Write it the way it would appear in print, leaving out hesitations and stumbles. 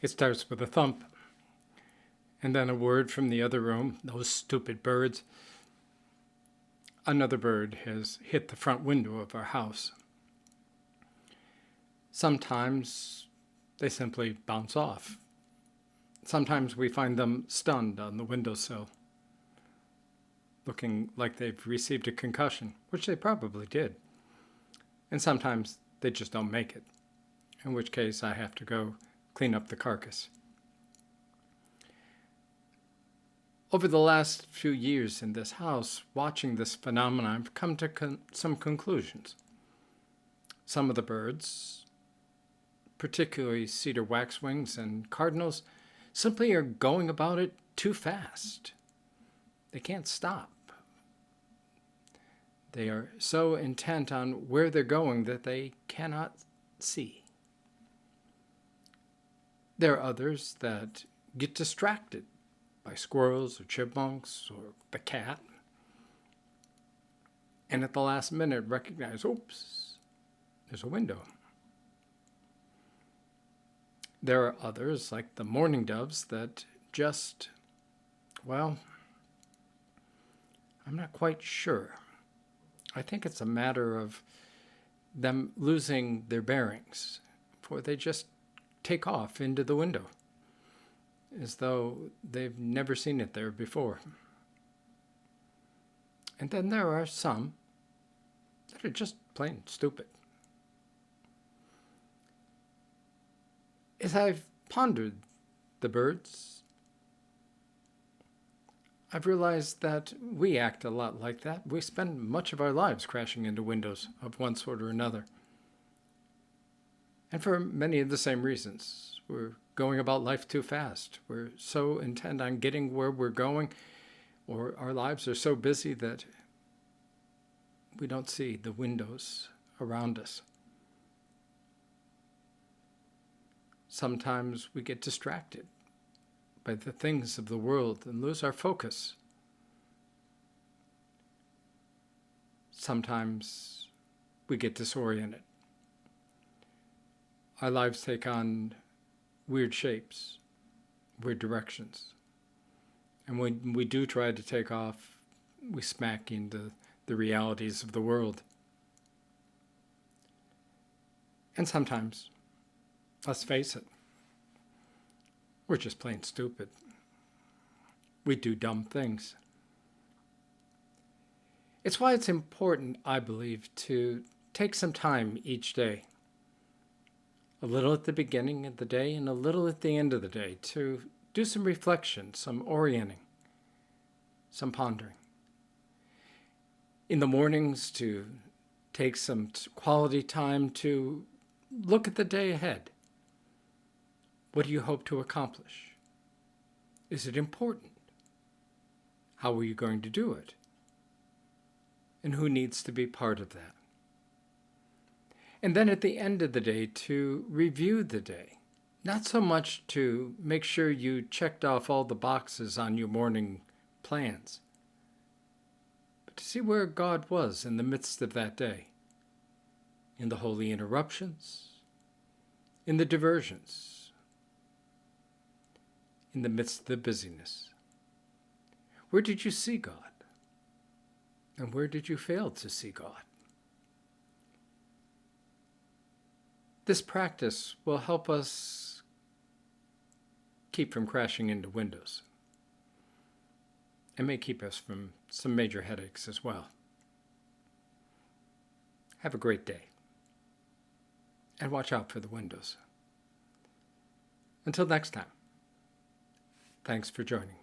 It starts with a thump, and then a word from the other room. Those stupid birds. Another bird has hit the front window of our house. Sometimes they simply bounce off. Sometimes we find them stunned on the windowsill, looking like they've received a concussion, which they probably did. And sometimes they just don't make it, in which case I have to go clean up the carcass. Over the last few years in this house, watching this phenomenon, I've come to some conclusions. Some of the birds, particularly cedar waxwings and cardinals, simply are going about it too fast. They can't stop. They are so intent on where they're going that they cannot see. There are others that get distracted by squirrels or chipmunks or the cat, and at the last minute recognize, oops, there's a window. There are others, like the mourning doves, that just, well, I'm not quite sure. I think it's a matter of them losing their bearings, for they just take off into the window as though they've never seen it there before. And then there are some that are just plain stupid. As I've pondered the birds, I've realized that we act a lot like that. We spend much of our lives crashing into windows of one sort or another. And for many of the same reasons. We're going about life too fast. We're so intent on getting where we're going, or our lives are so busy that we don't see the windows around us. Sometimes we get distracted by the things of the world and lose our focus. Sometimes we get disoriented. Our lives take on weird shapes, weird directions. And when we do try to take off, we smack into the realities of the world. And sometimes, let's face it, we're just plain stupid. We do dumb things. It's why it's important, I believe, to take some time each day, a little at the beginning of the day and a little at the end of the day, to do some reflection, some orienting, some pondering. In the mornings, to take some quality time to look at the day ahead. What do you hope to accomplish? Is it important? How are you going to do it? And who needs to be part of that? And then at the end of the day, to review the day. Not so much to make sure you checked off all the boxes on your morning plans, but to see where God was in the midst of that day, in the holy interruptions, in the diversions, in the midst of the busyness. Where did you see God? And where did you fail to see God? This practice will help us keep from crashing into windows. It may keep us from some major headaches as well. Have a great day. And watch out for the windows. Until next time, thanks for joining me.